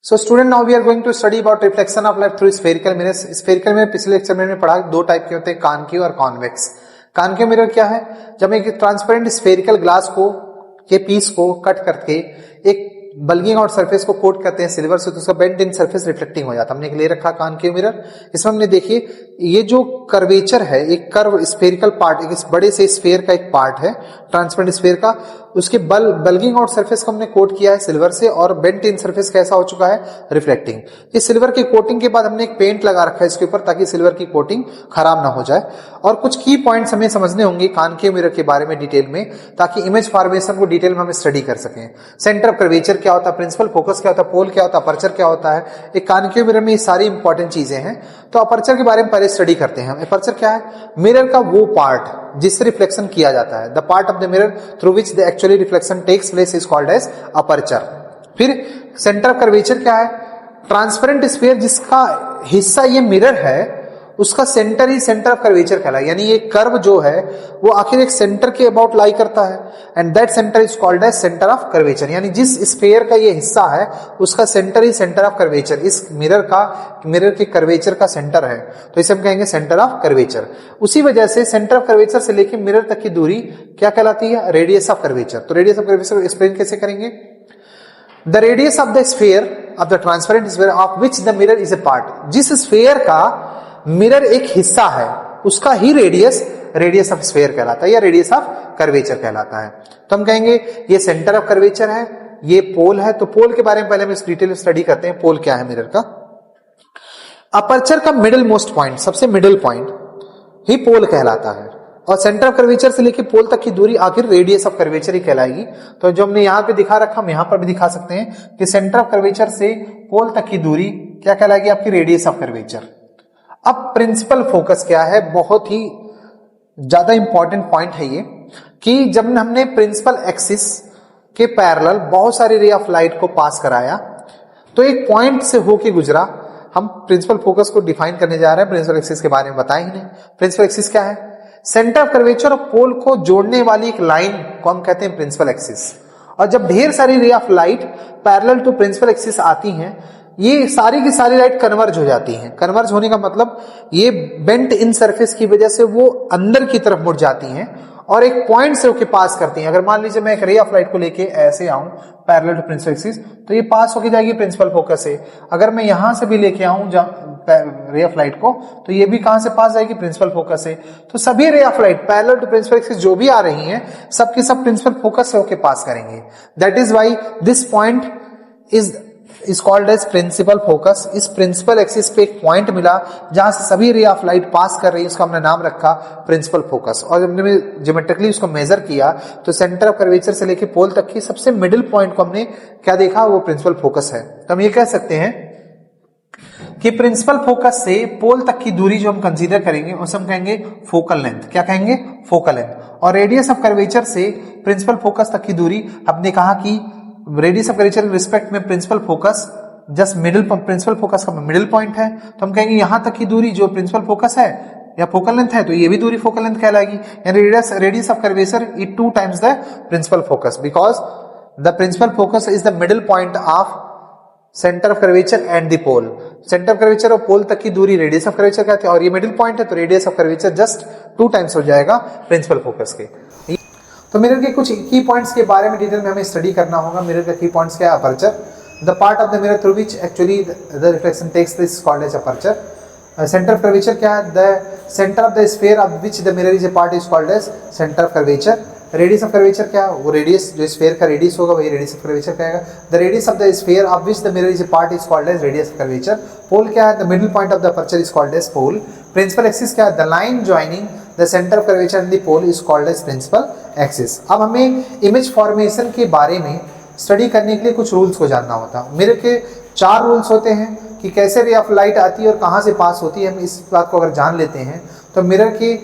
So student, now we are going to study about reflection of light through spherical mirrors. Spherical mirror पिछले lecture में पढ़ा दो type के होते हैं, कॉनकेव और कॉन्वेक्स। कॉनकेव मिरर क्या है? जब एक ट्रांसपेरेंट स्फेरिकल ग्लास को के पीस को कट करके एक बल्गिंग आउट सरफेस को कोट करते हैं सिल्वर से, तो उसका बेंट इन सरफेस रिफ्लेक्टिंग हो जाता है। हमने एक ले रखा कॉनकेव मिरर। इसमें हमने देखिए ये जो कर्वेचर है, एक कर्व स्फेरिकल पार्ट, एक इस बड़े से स्फेयर का एक पार्ट है ट्रांसपेरेंट स्फेयर का, उसके बल्गिंग आउट सरफेस को हमने कोट किया है सिल्वर से, और बेंट इन सरफेस कैसा हो चुका है? रिफ्लेक्टिंग। इस सिल्वर की कोटिंग के बाद हमने एक पेंट लगा रखा है इसके ऊपर, ताकि सिल्वर की कोटिंग खराब ना हो जाए। और कुछ की पॉइंट्स हमें समझने होंगे कॉनकेव मिरर के बारे में डिटेल में, ताकि इमेज फॉर्मेशन को डिटेल में हम स्टडी कर सकें। सेंटर ऑफ कर्वेचर क्या होता है, प्रिंसिपल फोकस क्या होता है, पोल क्या होता है, अपर्चर क्या होता है। एक कॉनकेव मिरर में ये सारी इंपॉर्टेंट चीजें हैं। तो अपर्चर के बारे में पहले स्टडी करते हैं। अपर्चर क्या है? मिरर का वो पार्ट जिससे रिफ्लेक्शन किया जाता है। The part of the mirror through which the actually reflection takes place is called as aperture. फिर सेंटर ऑफ कर्वेचर क्या है? ट्रांसपेरेंट स्फीयर जिसका हिस्सा ये मिरर है, उसका सेंटर ही सेंटर ऑफ कर्वेचर कहलाएगा। यानी ये कर्व जो है वो आखिर एक सेंटर के अबाउट लाई करता है, and that centre is called as centre of curvature. यानी जिस स्फीयर का ये हिस्सा है उसका सेंटर ही सेंटर ऑफ कर्वेचर, इस मिरर के कर्वेचर का सेंटर है, तो इसे हम कहेंगे सेंटर ऑफ कर्वेचर। उसी वजह से सेंटर ऑफ कर्वेचर से लेकर मिरर तक की दूरी क्या कहलाती है? Radius of curvature. तो रेडियस ऑफ कर्वेचर एक्सप्लेन कैसे करेंगे? The radius of the sphere of the transparent sphere of which the mirror is a part. जिस स्फीयर का मिरर एक हिस्सा है उसका ही रेडियस ऑफ स्फीयर कहलाता है, या रेडियस ऑफ कर्वेचर कहलाता है। तो हम कहेंगे ये सेंटर ऑफ कर्वेचर है, ये पोल है। तो पोल के बारे में पहले हम इस डिटेल स्टडी करते हैं। पोल क्या है मिरर का? अपर्चर का मिडिल मोस्ट पॉइंट, सबसे मिडिल पॉइंट ही पोल कहलाता है, और सेंटर ऑफ कर्वेचर से लेकर पोल तक की दूरी आखिर रेडियस ऑफ कर्वेचर ही कहलाएगी। तो जो हमने यहां पे दिखा रखा, हम यहां पर भी दिखा सकते हैं कि सेंटर ऑफ कर्वेचर से पोल तक की दूरी क्या कहलाएगी? आपकी रेडियस ऑफ कर्वेचर। अब प्रिंसिपल फोकस क्या है? बहुत ही ज्यादा इंपॉर्टेंट पॉइंट है ये, कि जब हमने प्रिंसिपल एक्सिस के पैरेलल बहुत सारी रे ऑफ लाइट को पास कराया, तो एक पॉइंट से होके गुजरा। हम प्रिंसिपल फोकस को डिफाइन करने जा रहे हैं, प्रिंसिपल एक्सिस के बारे में बताए ही नहीं। प्रिंसिपल एक्सिस क्या है? सेंटर ऑफ कर्वेचर और पोल को जोड़ने वाली एक लाइन को हम कहते हैं प्रिंसिपल एक्सिस। और जब ढेर सारी ray of light parallel to principal axis आती हैं, ये सारी की सारी लाइट कन्वर्ज हो जाती हैं। कन्वर्ज होने का मतलब ये बेंट इन सरफेस की वजह से वो अंदर की तरफ मुड़ जाती हैं और एक पॉइंट से होके पास करती हैं। अगर मान लीजिए मैं एक रे ऑफ लाइट को लेके ऐसे आऊं पैरेलल टू प्रिंसिपल एक्सिस, तो ये पास होके जाएगी प्रिंसिपल फोकस से। अगर मैं यहां से भी लेके आऊं रे ऑफ लाइट को, तो ये भी कहां से पास जाएगी? प्रिंसिपल फोकस से। तो सभी ray of light parallel to principal axis जो भी आ रही हैं, सबके सब प्रिंसिपल फोकस से होके पास करेंगे। That is why this point is called as principal focus. इस प्रिंसिपल एक्सिस पे एक पॉइंट मिला जहां से सभी रे ऑफ लाइट पास कर रही है, उसका हमने नाम रखा प्रिंसिपल फोकस। और जब हमने ज्योमेट्रिकली उसको मेजर किया, तो सेंटर ऑफ कर्वेचर से लेकर पोल तक की सबसे मिडिल पॉइंट को हमने क्या देखा? वो प्रिंसिपल फोकस है। तो हम ये कह सकते हैं कि प्रिंसिपल फोकस से पोल तक की दूरी जो हम कंसीडर करेंगे उसे हम कहेंगे फोकल लेंथ। क्या कहेंगे? Focal length. और रेडियस ऑफ कर्वेचर से प्रिंसिपल फोकस तक की दूरी, हमने कहा कि रेडियस ऑफ कर्वेचर रिस्पेक्ट में principal focus just principal focus का मिडिल पॉइंट है, तो हम कहेंगे यहां तक की दूरी जो प्रिंसिपल फोकस है या फोकल लेंथ है, तो ये भी दूरी फोकल लेंथ कहलाएगी। यानी radius of curvature is 2 times the principal focus, because the principal focus is the middle point of centre of curvature and the pole. Centre of curvature और पोल तक की दूरी रेडियस ऑफ कर्वेचर कहते हैं, और ये मिडिल पॉइंट है, तो radius of curvature just 2 times हो जाएगा प्रिंसिपल फोकस के। तो मिरर के कुछ की पॉइंट्स के बारे में डिटेल में हमें स्टडी करना होगा। मिरर का की पॉइंट्स क्या है? Aperture, the part of the mirror through which actually the reflection takes place called as aperture. Centre of curvature क्या है? The centre of the sphere of which the mirror is a part is called as centre of curvature. Radius of curvature क्या है? वो radius जो sphere का radius होगा वही radius of curvature कहेगा। The radius of the sphere of which the mirror is a part is called as radius of curvature. Pole क्या है? The middle point of the aperture is called as pole. Principal axis क्या है? The line joining the centre of curvature and the pole is called as principal axis. अब हमें image formation के बारे में study करने के लिए कुछ रूल्स को जानना होता है। मिरर के 4 रूल्स होते हैं कि कैसे रे ऑफ लाइट आती है और कहां से पास होती है। हम इस बात को अगर जान लेते हैं तो मिरर की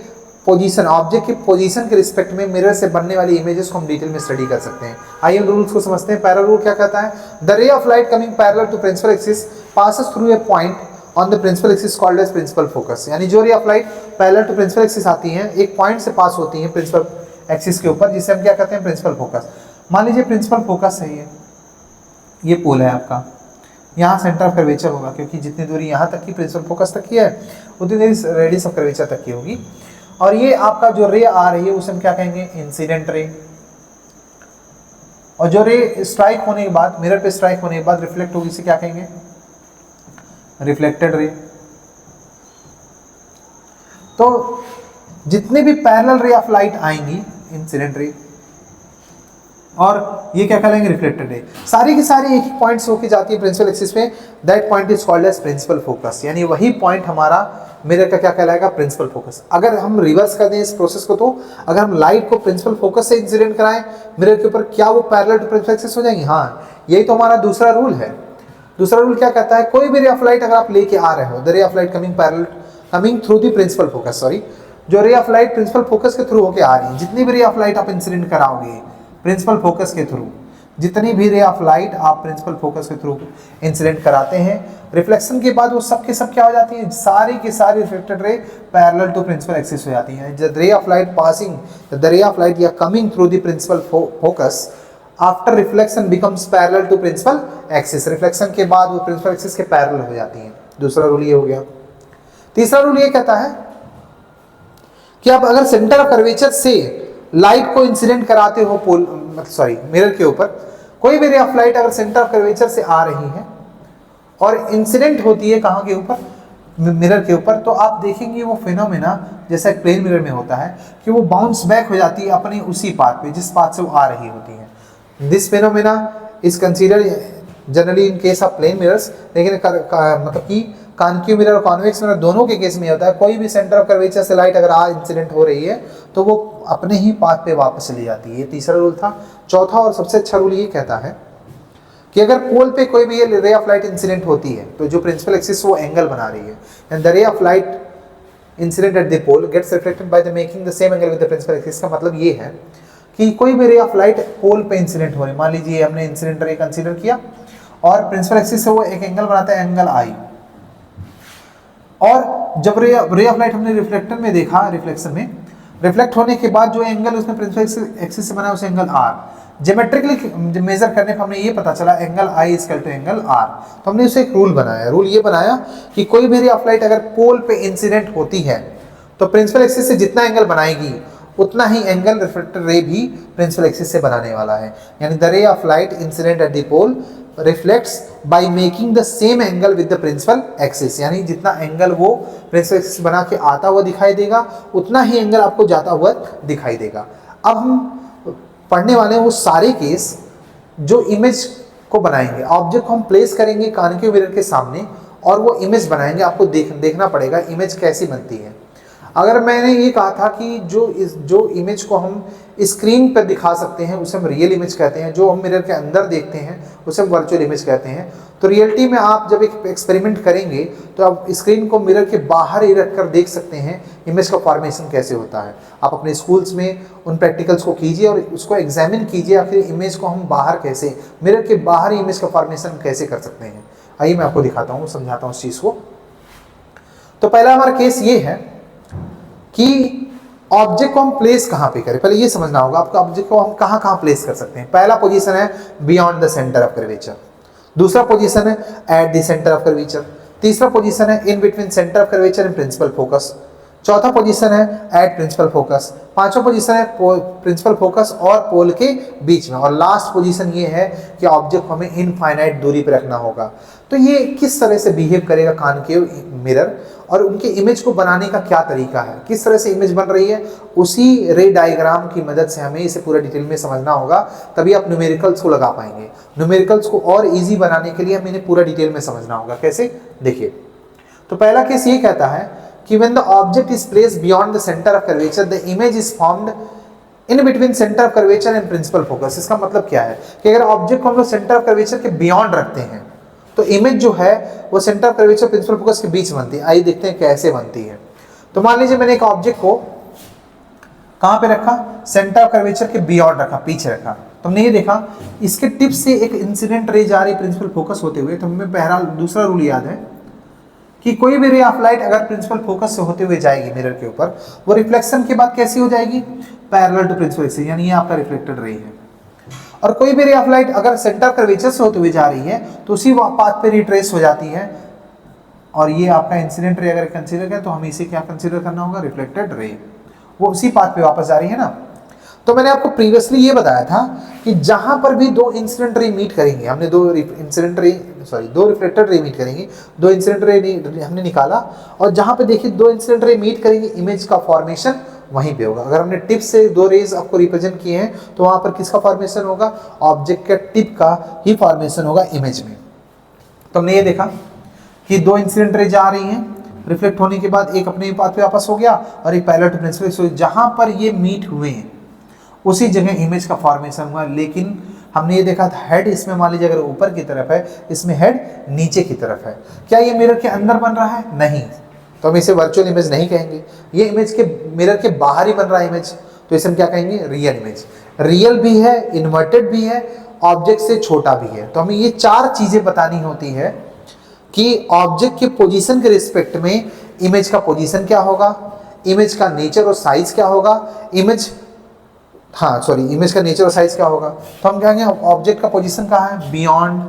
पोजीशन, ऑब्जेक्ट की पोजीशन के रिस्पेक्ट में मिरर से बनने वाली इमेजेस को हम डिटेल में स्टडी कर सकते हैं। आइए रूल्स को समझते हैं। पहला रूल क्या कहता है? The ray of light coming parallel to principal axis passes through a point on the principal axis called as principal focus. यानी जो ray of light parallel to principal axis आती हैं, एक पॉइंट से पास होती हैं प्रिंसिपल एक्सिस के ऊपर, जिसे हम क्या कहते हैं? Principal focus. मान लीजिए प्रिंसिपल फोकस है ये पोल है आपका, यहाँ सेंटर ऑफ कर्वेचर होगा, क्योंकि जितनी दूरी यहाँ तक की प्रिंसिपल फोकस तक की है उतनी दूरी रेडियस ऑफ कर्वेचर तक की होगी। और ये आपका जो रे आ रही है उसे हम क्या कहेंगे, इंसिडेंट रे। और जो रे स्ट्राइक होने के बाद, मिरर पे स्ट्राइक होने के बाद रिफ्लेक्ट होगी, इसे क्या कहेंगे, रिफ्लेक्टेड रे। तो जितने भी पैरेलल रे ऑफ लाइट आएंगी, इंसिडेंट रे, और ये क्या कहलाएंगे, रिफ्लेक्टेड रे, सारी की सारी एक ही पॉइंट होके जाती है प्रिंसिपल एक्सिस पे। That point is called as principal focus, यानी वही पॉइंट हमारा मिरर का क्या कहलाएगा, प्रिंसिपल फोकस। अगर हम रिवर्स कर दें इस प्रोसेस को, तो अगर हम लाइट को प्रिंसिपल फोकस से इंसिडेंट कराएं मिरर के ऊपर, क्या वो पैरेलल टू प्रिंसिपल एक्सिस हो जाएंगी? हाँ, यही तो हमारा दूसरा रूल है। दूसरा रूल क्या कहता है, कोई भी रे ऑफ लाइट अगर आप लेके आ रहे हो, the ray of light coming through the principal focus, sorry, जो ray of light principal focus के थ्रू होके आ रही है, जितनी भी रे ऑफ लाइट आप इंसिडेंट कराओगे प्रिंसिपल फोकस के थ्रू, जितनी भी रे ऑफ लाइट आप प्रिंसिपल फोकस के थ्रू इंसिडेंट कराते हैं, रिफ्लेक्शन के बाद वो सब के सब क्या हो जाती है, सारी की सारी reflected ray parallel to principal axis हो जाती है। The ray of light passing, the ray of light या coming through the principal focus after reflection becomes parallel to principal axis. Reflection के बाद वो प्रिंसिपल एक्सिस के पैरेलल हो जाती हैं। दूसरा रूल ये हो गया। तीसरा रूल ये कहता है कि आप अगर सेंटर ऑफ कर्वेचर से लाइट को इंसिडेंट कराते हो मिरर के ऊपर, कोई भी रे ऑफ लाइट अगर सेंटर ऑफ कर्वेचर से आ रही है और इंसिडेंट होती है कहाँ के ऊपर, मिरर के ऊपर, तो आप देखेंगे वो फिनोमेना जैसा प्लेन मिरर में होता है कि वो बाउंस बैक हो जाती है अपने उसी पाथ पे जिस पाथ से वो आ रही होती है। This phenomena is considered generally in case of plane mirrors, लेकिन मतलब कि कॉन्केव मिरर और कॉन्वेक्स मिरर दोनों के केस में होता है। कोई भी सेंटर ऑफ कर्वेचर से लाइट अगर आज इंसिडेंट हो रही है तो वो अपने ही पाथ पे वापस चली जाती है। ये तीसरा रूल था। चौथा और सबसे अच्छा रूल ये कहता है कि अगर पोल पे कोई भी रे ऑफ लाइट इंसिडेंट होती है तो जो प्रिंसिपल एक्सिस वो एंगल बना रही है, and the ray of light incident at the pole gets reflected by the making the same angle with the principal axis. का मतलब ये है कि कोई भी रे ऑफ लाइट पोल पे इंसिडेंट हो रही, मान लीजिए हमने इंसिडेंट रे कंसीडर किया और प्रिंसिपल एक्सिस से वो एक एंगल बनाता है, एंगल आई, और जब रे ऑफ लाइट हमने रिफ्लेक्टर में देखा, रिफ्लेक्शन में रिफ्लेक्ट होने के बाद जो एंगल उसने प्रिंसिपल एक्सिस से बना उसे एंगल आर, ज्योमेट्रिकली मेजर करने पर हमें ये पता चला angle I is equal to angle R. तो हमने उसे एक रूल बनाया। रूल ये बनाया कि कोई भी रे ऑफ लाइट अगर पोल पे इंसिडेंट होती है तो प्रिंसिपल एक्सिस से जितना एंगल बनाएगी उतना ही एंगल रिफ्लेक्टर रे भी प्रिंसिपल एक्सिस से बनाने वाला है। यानी the ray of light incident at the pole reflects by making the same angle with the principal axis, यानी जितना एंगल वो प्रिंसिपल एक्सिस बना के आता हुआ दिखाई देगा उतना ही एंगल आपको जाता हुआ दिखाई देगा। अब हम पढ़ने वाले हैं वो सारे केस जो इमेज को बनाएंगे। ऑब्जेक्ट को हम प्लेस करेंगे कॉन्केव मिरर के सामने और वो इमेज बनाएंगे। आपको देखना पड़ेगा इमेज कैसी बनती है। अगर मैंने ये कहा था कि जो इमेज को हम स्क्रीन पर दिखा सकते हैं उसे हम रियल इमेज कहते हैं, जो हम मिरर के अंदर देखते हैं उसे हम वर्चुअल इमेज कहते हैं। तो रियलिटी में आप जब एक एक्सपेरिमेंट करेंगे तो आप स्क्रीन को मिरर के बाहर ही रख कर देख सकते हैं इमेज का फॉर्मेशन कैसे होता है। आप अपने स्कूल्स में उन प्रैक्टिकल्स को कीजिए और उसको एग्जामिन कीजिए, आखिर इमेज को हम बाहर कैसे, मिरर के बाहर इमेज का फॉर्मेशन कैसे कर सकते हैं। आइए मैं आपको दिखाता हूँ, समझाता हूँ उस चीज़ को। तो पहला हमारा केस ये है कि ऑब्जेक्ट को हम प्लेस कहाँ पे करें। पहले ये समझना होगा आपको ऑब्जेक्ट को हम कहाँ प्लेस कर सकते हैं। पहला पोजीशन है beyond the centre of curvature, दूसरा पोजीशन है at the centre of curvature, तीसरा पोजीशन है in between centre of curvature and principal focus, चौथा पोजीशन है एट प्रिंसिपल फोकस, पांचवा पोजीशन है प्रिंसिपल फोकस और पोल के बीच में, और लास्ट पोजीशन ये है कि ऑब्जेक्ट को हमें इनफाइनाइट दूरी पर रखना होगा। तो ये किस तरह से बिहेव करेगा कॉन्केव मिरर और उनके इमेज को बनाने का क्या तरीका है, किस तरह से इमेज बन रही है, उसी रे डायग्राम की मदद से हमें इसे पूरा डिटेल में समझना होगा, तभी आप न्यूमेरिकल्स को लगा पाएंगे। न्यूमेरिकल्स को और इजी बनाने के लिए हमें इन्हें पूरा डिटेल में समझना होगा। कैसे, देखिए। तो पहला केस ये कहता है कि when the object is placed beyond the center of curvature, the image is formed in between center of curvature and principal focus। इसका मतलब क्या है कि अगर ऑब्जेक्ट को हम लोग सेंटर ऑफ कर्वेचर के बियॉन्ड रखते हैं तो इमेज जो है वो centre of curvature principal focus के बीच बनती है। आइए देखते हैं कैसे बनती है। तो मान लीजिए मैंने एक ऑब्जेक्ट को कहां पे रखा, सेंटर ऑफ कर्वेचर के बियॉन्ड रखा, पीछे रखा। तो हमने ये देखा इसके टिप से एक इंसिडेंट रे जा रही प्रिंसिपल फोकस होते हुए। तो हमें बहरहाल दूसरा रूल याद है कि कोई भी रे ऑफ लाइट अगर प्रिंसिपल फोकस से होते हुए जाएगी मिरर के ऊपर, वो रिफ्लेक्शन के बाद कैसी हो जाएगी, पैरेलल टू प्रिंसिपल एक्सिस, यानी ये आपका रिफ्लेक्टेड रे है। और कोई भी रे ऑफ लाइट अगर सेंटर कर्वेचर से होते हुए जा रही है तो उसी पाथ पे रिट्रेस हो जाती है, और ये आपका इंसिडेंट रे अगर कंसीडर करें तो हमें इसे क्या कंसीडर करना होगा, रिफ्लेक्टेड रे, वो उसी पाथ पे वापस जा रही है ना। तो मैंने आपको प्रीवियसली ये बताया था कि जहां पर भी दो इंसिडेंट रे मीट करेंगे, हमने दो रिफ्लेक्टेड रे मीट करेंगे, दो इंसिडेंट रे हमने निकाला, और जहां पे देखिए दो इंसिडेंट रे मीट करेंगे इमेज का फॉर्मेशन वहीं पे होगा। अगर हमने टिप से दो रेज आपको रिप्रेजेंट किए हैं तो वहां पर किसका फॉर्मेशन होगा, ऑब्जेक्ट के टिप का ही फॉर्मेशन होगा इमेज में। तो हमने ये देखा कि दो इंसिडेंट रे जा रही हैं, रिफ्लेक्ट होने के बाद एक अपने पाथ पे वापस हो गया और एक पैरेलल टू प्रिंसिपल, जहां पर ये मीट हुए हैं उसी जगह इमेज का फॉर्मेशन हुआ। लेकिन हमने ये देखा था हेड इसमें मान लीजिए अगर ऊपर की तरफ है, इसमें हेड नीचे की तरफ है, क्या ये मिरर के अंदर बन रहा है, नहीं, तो हम इसे वर्चुअल इमेज नहीं कहेंगे। ये इमेज के मिरर के बाहर ही बन रहा है इमेज, तो इसे हम क्या कहेंगे, रियल इमेज। रियल भी है, इन्वर्टेड भी है, ऑब्जेक्ट से छोटा भी है। तो हमें ये चार चीजें बतानी होती है कि ऑब्जेक्ट के पोजीशन के रिस्पेक्ट में इमेज का पोजीशन क्या होगा, इमेज का नेचर और साइज क्या होगा, इमेज का नेचर और साइज क्या होगा। तो हम कहेंगे ऑब्जेक्ट का पोजीशन कहाँ है, बियॉन्ड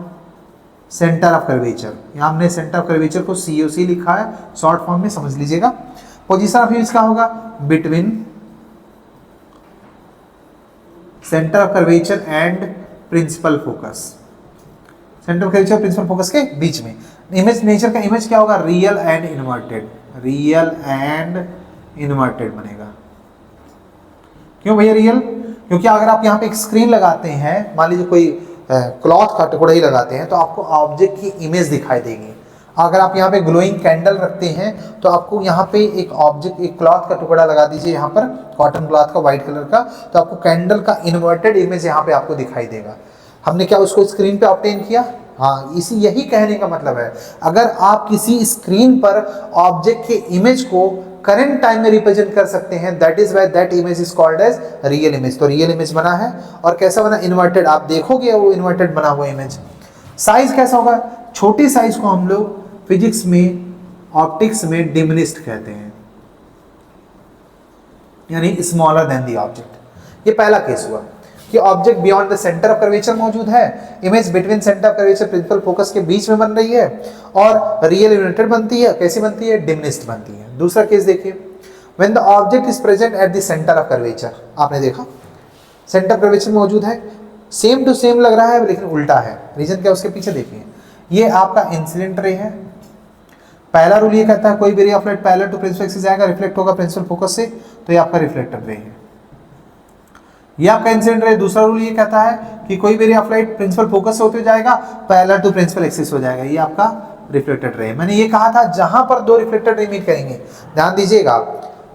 सेंटर ऑफ कर्वेचर। यहाँ हमने सेंटर ऑफ कर्वेचर को COC लिखा है, शॉर्ट फॉर्म में समझ लीजिएगा। पोजीशन ऑफ इमेज क्या होगा, between centre of curvature and principal focus, centre of curvature principal focus के बीच में। इमेज नेचर का इमेज क्या होगा, real and inverted, real and inverted बनेगा। क्यों भैया रियल, क्योंकि अगर आप यहाँ पे एक स्क्रीन लगाते हैं, मान लीजिए कोई क्लॉथ का टुकड़ा ही लगाते हैं, तो आपको ऑब्जेक्ट की इमेज दिखाई देगी। अगर आप यहाँ पे ग्लोइंग कैंडल रखते हैं तो आपको यहाँ पे एक ऑब्जेक्ट, एक क्लॉथ का टुकड़ा लगा दीजिए यहाँ पर, कॉटन क्लॉथ का व्हाइट कलर का, तो आपको कैंडल का इन्वर्टेड इमेज यहाँ पे आपको दिखाई देगा। हमने क्या उसको स्क्रीन पे ऑब्टेन किया, हाँ, इसी यही कहने का मतलब है। अगर आप किसी स्क्रीन पर ऑब्जेक्ट के इमेज को करंट टाइम में रिप्रेजेंट कर सकते हैं, that is why that image is called as real image. तो रियल इमेज बना है, और कैसा बना, इन्वर्टेड, आप देखोगे वो इन्वर्टेड बना हुआ इमेज। साइज कैसा होगा, छोटी साइज को हम लोग फिजिक्स में, ऑप्टिक्स में डिमिनिश्ड कहते हैं, यानी स्मॉलर देन दी ऑब्जेक्ट। ये पहला केस हुआ कि object beyond the centre of curvature मौजूद है, image between centre of curvature principal focus के बीच में बन रही है, और रियल यूनिटेड बनती है। कैसी बनती है, डिमिनिश्ड बनती है। दूसरा केस देखिए, when the object is present at the centre of curvature, आपने देखा सेंटर ऑफ कर्वेचर मौजूद है, सेम टू सेम लग रहा है लेकिन उल्टा है। रीजन क्या, उसके पीछे देखिए, ये आपका इंसिडेंट रे है। पहला रूल ये कहता है कोई भी ray of light parallel to principal axis जाएगा, रिफ्लेक्ट होगा प्रिंसिपल फोकस से, तो ये आपका रिफ्लेक्टेड रे है। ये आपका इंसिडेंट रे। दूसरा रूल ये कहता है कि कोई भी ray of light principal focus से होते जाएगा, पैरेलल टू प्रिंसिपल एक्सिस हो जाएगा, ये आपका रिफ्लेक्टेड रे। मैंने ये कहा था जहां पर दो रिफ्लेक्टेड रे मीट करेंगे, ध्यान दीजिएगा,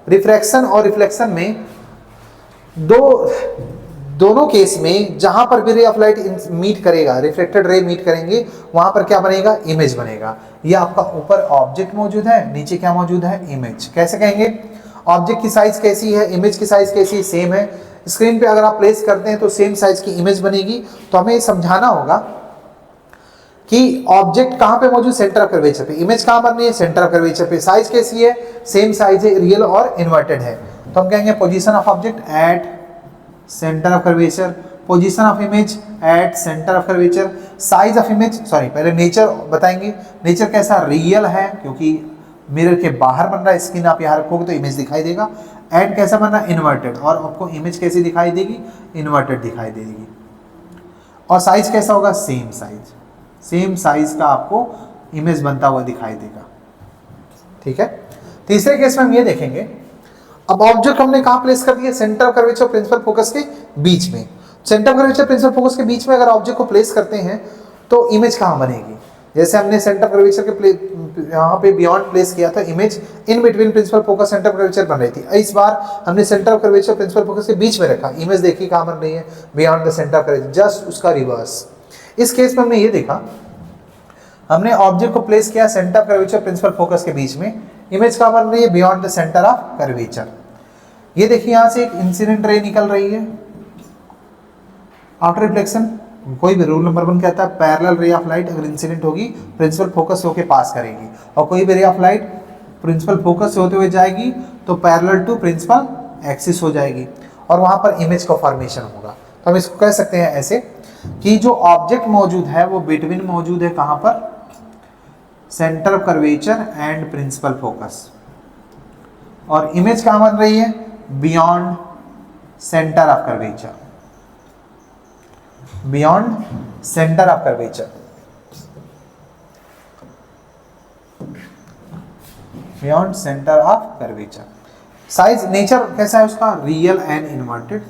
रिफ्रैक्शन और रिफ्लेक्शन में दोनों केस में जहां पर भी रे ऑफ लाइट मीट करेगा, रिफ्लेक्टेड रे मीट करेंगे, वहां पर क्या बनेगा, इमेज बनेगा। ये आपका ऊपर ऑब्जेक्ट मौजूद है, नीचे क्या मौजूद है, इमेज। कैसे कहेंगे, ऑब्जेक्ट की साइज कैसी है, इमेज की साइज कैसी है, सेम है। स्क्रीन पे अगर आप प्लेस करते हैं तो सेम साइज की इमेज बनेगी। तो हमें समझाना होगा कि ऑब्जेक्ट कहां पे मौजूद, सेंटर ऑफ कर्वेचर पे, इमेज कहां बन रही है, सेंटर ऑफ कर्वेचर पे, साइज कैसी है, सेम साइज है, रियल और इन्वर्टेड है। तो हम कहेंगे position of object at centre of curvature, position of image at centre of curvature, size of image, sorry पहले नेचर बताएंगे, नेचर कैसा, रियल है क्योंकि मिरर के बाहर बन रहा है, स्क्रीन आप यहाँ रखोगे तो इमेज दिखाई देगा। एंड कैसा बन रहा है, इन्वर्टेड, और आपको इमेज कैसी दिखाई देगी, इन्वर्टेड दिखाई देगी। और साइज कैसा होगा, सेम साइज, सेम साइज का आपको इमेज बनता हुआ दिखाई देगा। ठीक है। तीसरे केस में हम ये देखेंगे, अब ऑब्जेक्ट हमने कहां प्लेस कर दिया, centre of curvature principal focus के बीच में। Centre of curvature principal focus के बीच में अगर ऑब्जेक्ट को प्लेस करते हैं तो इमेज कहां बनेगी, जैसे हमने सेंटर ऑफ कर्वेचर के यहाँ पे बियॉन्ड प्लेस किया था, image in between principal focus centre of curvature बन रही थी। इस बार हमने centre of curvature principal focus के बीच में रखा, इमेज देखिए कहां बन रही है, beyond the centre of curvature, just उसका रिवर्स। इस केस में हमने ये देखा, हमने ऑब्जेक्ट को प्लेस किया centre of curvature principal focus के बीच में, इमेज कहां बन रही है, beyond the centre of curvature. ये देखिए यहां से एक इंसिडेंट रे निकल रही है आफ्टर रिफ्लेक्शन। कोई भी रूल नंबर 1 कहता है पैरेलल रे ऑफ लाइट अगर इंसिडेंट होगी प्रिंसिपल फोकस से होके पास करेगी, और कोई भी ray of light principal focus से होते हुए जाएगी तो पैरेलल टू प्रिंसिपल एक्सिस हो जाएगी, और वहां पर इमेज का फॉर्मेशन होगा। तो हम इसको कह सकते हैं ऐसे कि जो ऑब्जेक्ट मौजूद है वो बिटवीन मौजूद है कहां पर, centre of curvature and principal focus, और इमेज कहां बन रही है, beyond centre of curvature, beyond centre of curvature, beyond centre of curvature. Size nature कैसा है उसका, real and inverted,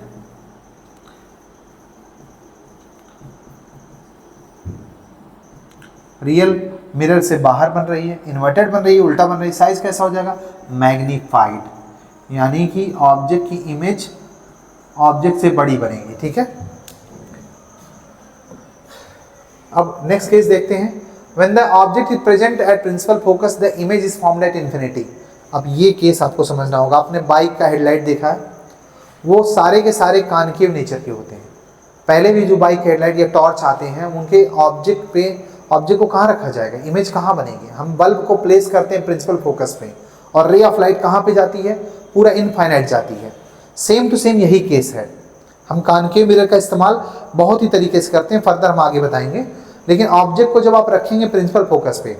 real mirror से बाहर बन रही है, इन्वर्टेड बन रही है, उल्टा बन रही है। साइज कैसा हो जाएगा, मैग्नीफाइड, यानी कि ऑब्जेक्ट की इमेज ऑब्जेक्ट से बड़ी बनेगी। ठीक है, अब नेक्स्ट केस देखते हैं। When the object is present at principal focus, the image is formed at infinity. अब ये केस आपको समझना होगा। आपने बाइक का हेडलाइट देखा है, वो सारे के सारे कॉन्केव नेचर के होते हैं। पहले भी जो बाइक हेडलाइट या टॉर्च आते हैं उनके ऑब्जेक्ट को कहाँ रखा जाएगा, इमेज कहाँ बनेगी। हम बल्ब को प्लेस करते हैं प्रिंसिपल फोकस पे, और रे ऑफ लाइट कहाँ पे जाती है, पूरा इनफाइनाइट जाती है। सेम टू सेम यही केस है। हम कॉन्केव मिरर का इस्तेमाल बहुत ही तरीके से करते हैं, फर्दर हम आगे बताएंगे। लेकिन ऑब्जेक्ट को जब आप रखेंगे प्रिंसिपल फोकस पे,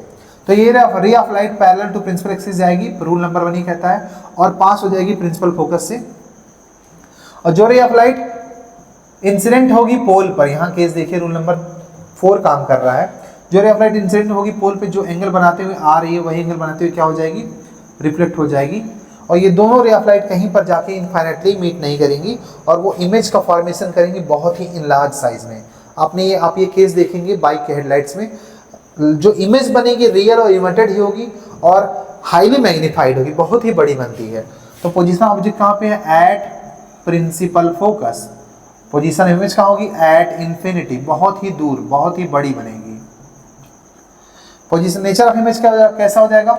तो ये ray of light parallel to principal axis जाएगी, रूल नंबर 1 ही कहता है, और पास हो जाएगी प्रिंसिपल फोकस से। और जो रे ऑफ लाइट इंसिडेंट होगी पोल पर, यहाँ केस देखिए रूल नंबर 4 काम कर रहा है। जो रे ऑफ लाइट इंसिडेंट होगी पोल पे, जो एंगल बनाते हुए आ रही है वही एंगल बनाते हुए क्या हो जाएगी, रिफ्लेक्ट हो जाएगी। और ये दोनों रे ऑफ लाइट कहीं पर जाके इनफाइनाइटली मीट नहीं करेंगी, और वो इमेज का फॉर्मेशन करेंगी बहुत ही इनलार्ज साइज में। आप ये केस देखेंगे बाइक के हेडलाइट्स में, जो इमेज बनेगी रियल और इन्वर्टेड ही होगी और हाईली मैग्नीफाइड होगी, बहुत ही बड़ी बनती है। तो पोजीशन ऑब्जेक्ट कहाँ पे है, at principal focus. Position image कहाँ होगी, एट इंफिनिटी, बहुत ही दूर, बहुत ही बड़ी बनेगी। पोजीशन नेचर ऑफ इमेज कैसा हो जाएगा,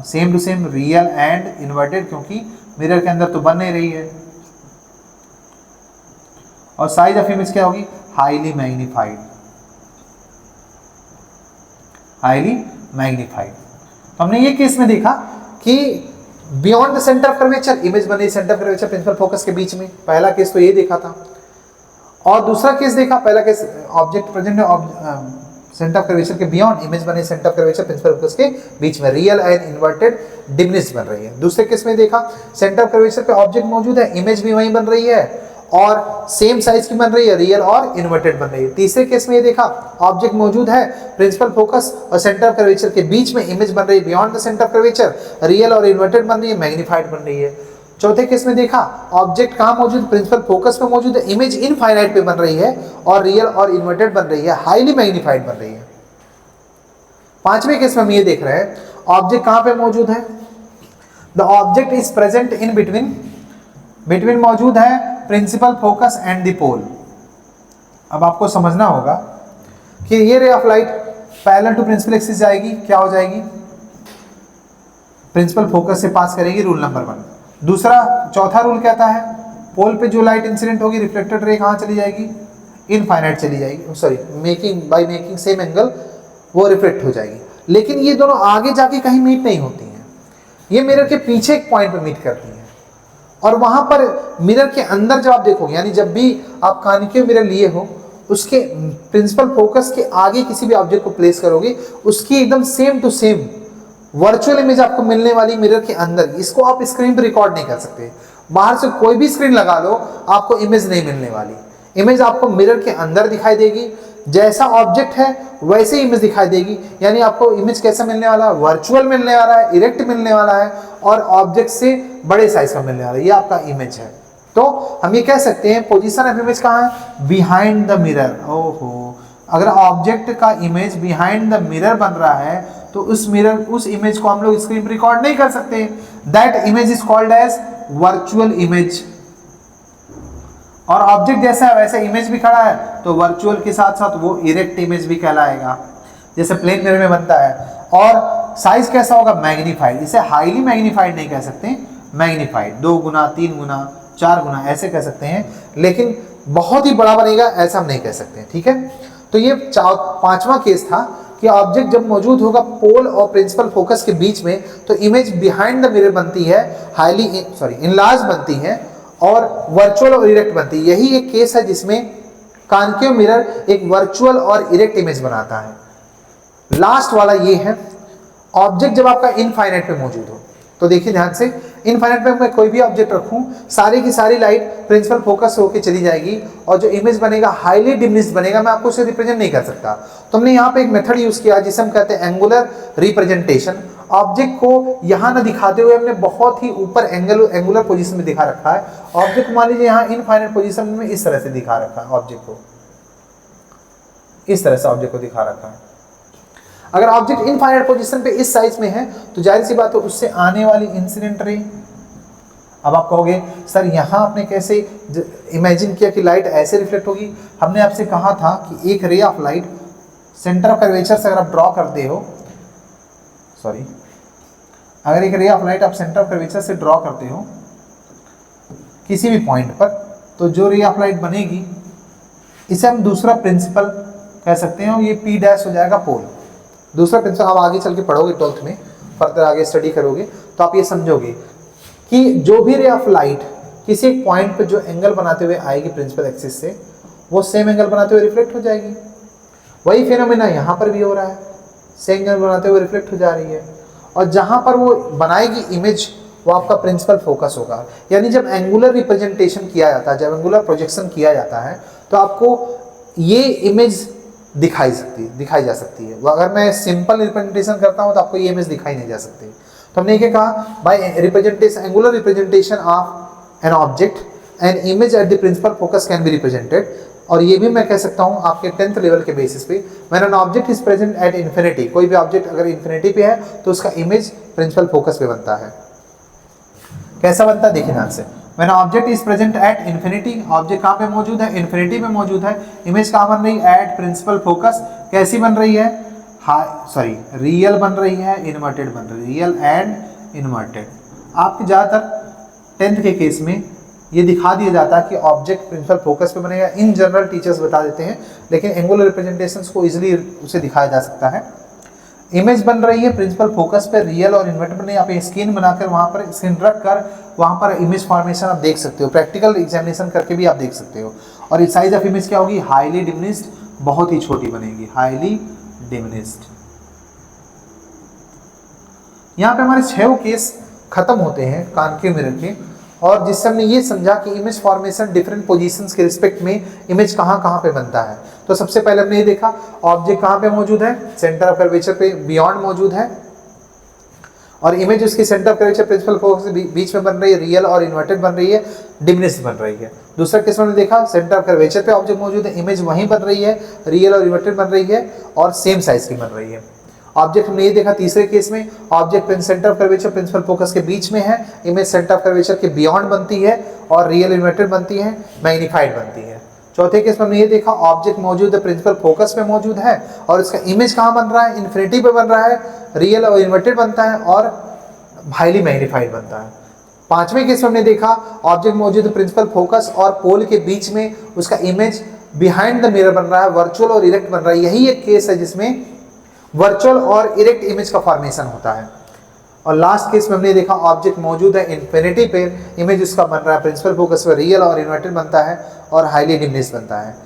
same to same, real and inverted, क्योंकि मिरर के अंदर तो बन नहीं रही है। और साइज ऑफ इमेज क्या होगी, हाईली मैग्नीफाइड, हाईली मैग्नीफाइड। तो हमने ये केस में देखा कि beyond the centre of curvature, image बनी centre of curvature principal focus के बीच में। पहला केस तो ये देखा था, और दूसरा केस देखा, पहला case object present centre of curvature के बियॉन्ड, इमेज बने centre of curvature principal focus के बीच में, रियल एंड इन्वर्टेड डिमिनिश्ड बन रही है। दूसरे केस में देखा सेंटर ऑफ कर्वेचर पे ऑब्जेक्ट मौजूद है, इमेज भी वहीं बन रही है, और सेम साइज की बन रही है, रियल और इन्वर्टेड बन रही है। तीसरे केस में ये देखा ऑब्जेक्ट मौजूद है प्रिंसिपल फोकस और सेंटर ऑफ कर्वेचर के बीच में, इमेज बन रही है beyond the centre of curvature, real और इन्वर्टेड बन रही है, मैग्नीफाइड बन रही है। चौथे केस में देखा ऑब्जेक्ट कहाँ मौजूद, प्रिंसिपल फोकस पे मौजूद है, इमेज इनफाइनाइट पे बन रही है और रियल और इन्वर्टेड बन रही है, हाईली मैग्नीफाइड बन रही है। पांचवें केस में हम ये देख रहे हैं ऑब्जेक्ट कहाँ पे मौजूद है, the object is present in between मौजूद है principal focus and the pole. अब आपको समझना होगा कि ये ray of light parallel to principal axis जाएगी, क्या हो जाएगी, प्रिंसिपल फोकस से पास करेगी, रूल नंबर 1। चौथा रूल कहता है पोल पे जो लाइट इंसिडेंट होगी, रिफ्लेक्टेड रे कहाँ चली जाएगी, इनफाइनाइट चली जाएगी, sorry by making same angle वो रिफ्लेक्ट हो जाएगी। लेकिन ये दोनों आगे जाके कहीं मीट नहीं होती हैं, ये मिरर के पीछे एक पॉइंट पे मीट करती हैं, और वहां पर मिरर के अंदर जब आप देखोगे, यानी जब भी आप कॉन्केव मिरर लिए हो, उसके प्रिंसिपल फोकस के आगे किसी भी ऑब्जेक्ट को प्लेस करोगे, उसकी एकदम same to same virtual image आपको मिलने वाली मिरर के अंदर। इसको आप स्क्रीन पर रिकॉर्ड नहीं कर सकते, बाहर से कोई भी स्क्रीन लगा लो आपको इमेज नहीं मिलने वाली। इमेज आपको मिरर के अंदर दिखाई देगी, जैसा ऑब्जेक्ट है वैसे इमेज दिखाई देगी। यानी आपको इमेज कैसा मिलने वाला है, वर्चुअल मिलने वाला है, इरेक्ट मिलने वाला है, और ऑब्जेक्ट से बड़े साइज का मिलने वाला है। ये आपका इमेज है। तो हम ये कह सकते हैं पोजीशन ऑफ इमेज कहाँ है, बिहाइंड द मिरर। ओहो, अगर ऑब्जेक्ट का इमेज बिहाइंड द मिरर बन रहा है तो उस इमेज को हम लोग स्क्रीन पर रिकॉर्ड नहीं कर सकते। That image is called as virtual image. और ऑब्जेक्ट जैसा है वैसे इमेज भी खड़ा है, तो वर्चुअल के साथ साथ वो इरेक्ट इमेज भी कहलाएगा, जैसे प्लेन मिरर में बनता है। और साइज कैसा होगा, मैग्नीफाइड। इसे हाईली मैग्नीफाइड नहीं कह सकते, मैग्नीफाइड, 2 गुना, 3 गुना, 4 गुना ऐसे कह सकते हैं, लेकिन बहुत ही बड़ा बनेगा ऐसा हम नहीं कह सकते। ठीक है, तो ये पांचवा केस था कि ऑब्जेक्ट जब मौजूद होगा पोल और प्रिंसिपल फोकस के बीच में, तो इमेज बिहाइंड द मिरर बनती है, इनलार्ज बनती है, और वर्चुअल और इरेक्ट बनती है। यही एक केस है जिसमें कॉन्केव मिरर एक वर्चुअल और इरेक्ट इमेज बनाता है। लास्ट वाला ये है, ऑब्जेक्ट जब आपका इनफाइनाइट पे मौजूद हो, तो देखिए ध्यान से, इनफाइनाइट पे मैं कोई भी ऑब्जेक्ट रखूं, सारी की सारी लाइट प्रिंसिपल फोकस होके चली जाएगी और जो इमेज बनेगा हाईली डिमिनिश्ड बनेगा, मैं आपको उसे रिप्रेजेंट नहीं कर सकता। तो हमने यहाँ पे एक मेथड यूज किया जिसे हम कहते हैं एंगुलर रिप्रेजेंटेशन। ऑब्जेक्ट को यहाँ ना दिखाते हुए हमने बहुत ही ऊपर एंगुलर पोजीशन में दिखा रखा है। ऑब्जेक्ट मान लीजिए यहाँ इनफाइनाइट पोजीशन में इस तरह से दिखा रखा है, ऑब्जेक्ट को इस तरह से ऑब्जेक्ट को दिखा रखा है। अगर ऑब्जेक्ट इनफाइनाइट पोजीशन पे इस साइज में है तो जाहिर सी बात है उससे आने वाली इंसिडेंट रे, अब आप कहोगे सर यहाँ आपने कैसे इमेजिन किया कि लाइट ऐसे रिफ्लेक्ट होगी। हमने आपसे कहा था कि एक रे of light centre of curvature से अगर आप ड्रॉ करते हो, सॉरी, अगर एक रे ऑफ लाइट आप सेंटर ऑफ कर्वेचर से ड्रॉ करते हो किसी भी पॉइंट पर, तो जो रे ऑफ लाइट बनेगी इसे हम दूसरा प्रिंसिपल कह सकते हैं, ये पी डैश हो जाएगा पोल। दूसरा प्रिंसिपल आप आगे चल के पढ़ोगे 12th में, फर्दर आगे स्टडी करोगे तो आप ये समझोगे कि जो भी रे ऑफ लाइट किसी एक पॉइंट पे जो एंगल बनाते हुए आएगी प्रिंसिपल एक्सिस से, वो सेम एंगल बनाते हुए रिफ्लेक्ट हो जाएगी। वही फिनोमेना यहाँ पर भी हो रहा है, सेम एंगल बनाते हुए रिफ्लेक्ट हो जा रही है। और जहाँ पर वो बनाएगी इमेज वो आपका प्रिंसिपल फोकस होगा। यानी जब एंगुलर रिप्रेजेंटेशन किया जाता है, जब एंगुलर प्रोजेक्शन किया जाता है, तो आपको ये इमेज दिखाई जा सकती है। वो अगर मैं सिंपल रिप्रेजेंटेशन करता हूँ तो आपको ये इमेज दिखाई नहीं जा सकती। तो हमने क्या कहा, by representation, angular representation of an object an image at the principal focus can be represented. और ये भी मैं कह सकता हूँ आपके 10th लेवल के बेसिस पे, when an object is present at infinity, कोई भी ऑब्जेक्ट अगर इन्फिनिटी पे है तो उसका इमेज प्रिंसिपल फोकस पे बनता है। कैसा बनता है देखिए ध्यान से, when object is present at infinity, object कहाँ पे मौजूद है, इन्फिनिटी पे मौजूद है, इमेज कहाँ बन रही है, एट प्रिंसिपल फोकस। कैसी बन रही है, रियल बन रही है, इन्वर्टेड बन रही है, रियल एंड इन्वर्टेड। आपके ज़्यादातर 10th के केस में ये दिखा दिया जाता है कि ऑब्जेक्ट प्रिंसिपल फोकस पे बनेगा। इन जनरल टीचर्स बता देते हैं, लेकिन एंगुलर रिप्रेजेंटेशंस को इजीली उसे दिखाया जा सकता है। इमेज बन रही है प्रिंसिपल फोकस पे, रियल और इन्वर्टेड बन रही है। आप स्क्रीन बनाकर वहाँ पर स्क्रीन रख कर वहाँ पर इमेज फॉर्मेशन आप देख सकते हो, प्रैक्टिकल एग्जामिनेशन करके भी आप देख सकते हो। और इस साइज ऑफ इमेज क्या होगी, हाईली डिमिनिश्ड, बहुत ही छोटी बनेगी, हाईली डिमिनिश्ड। यहाँ पे हमारे 6 केस खत्म होते हैं कॉन्केव मिरर के, और जिससे हमने ये समझा कि इमेज फॉर्मेशन डिफरेंट पोजीशंस के रिस्पेक्ट में इमेज कहाँ कहाँ पे बनता है। तो सबसे पहले हमने ये देखा ऑब्जेक्ट कहाँ पे मौजूद है, सेंटर ऑफ कर्वेचर पे बियॉन्ड मौजूद है, और इमेज उसकी centre of curvature principal focus के बीच में बन रही है, रियल और इन्वर्टेड बन रही है, डिमिनिश्ड बन रही है। दूसरा केस में हमने देखा सेंटर ऑफ कर्वेचर पे ऑब्जेक्ट मौजूद है, इमेज वहीं बन रही है, रियल और इन्वर्टेड बन रही है और सेम साइज की बन रही है। ऑब्जेक्ट हमने ये देखा तीसरे केस में, object centre of curvature principal focus के बीच में है, इमेज सेंटर ऑफ कर्वेचर के बियॉन्ड बनती है और रियल इन्वर्टेड बनती है, मैग्नीफाइड बनती है। चौथे केस में हमने ये देखा ऑब्जेक्ट मौजूद है, प्रिंसिपल फोकस पे मौजूद है और इसका इमेज कहाँ बन रहा है, इन्फिनिटी पे बन रहा है, रियल और इन्वर्टेड बनता है और हाईली मैग्नीफाइड बनता है। पांचवें केस में हमने देखा ऑब्जेक्ट मौजूद है प्रिंसिपल फोकस और पोल के बीच में, उसका इमेज बिहाइंड द मिरर बन रहा है, वर्चुअल और इरेक्ट बन रहा है। यही एक केस है जिसमें वर्चुअल और इरेक्ट इमेज का फॉर्मेशन होता है। और लास्ट केस में हमने देखा ऑब्जेक्ट मौजूद है इन्फिनिटी पे, इमेज उसका बन रहा है प्रिंसिपल फोकस पे, रियल और इन्वर्टेड बनता है और हाईली डिमिनिश्ड बनता है।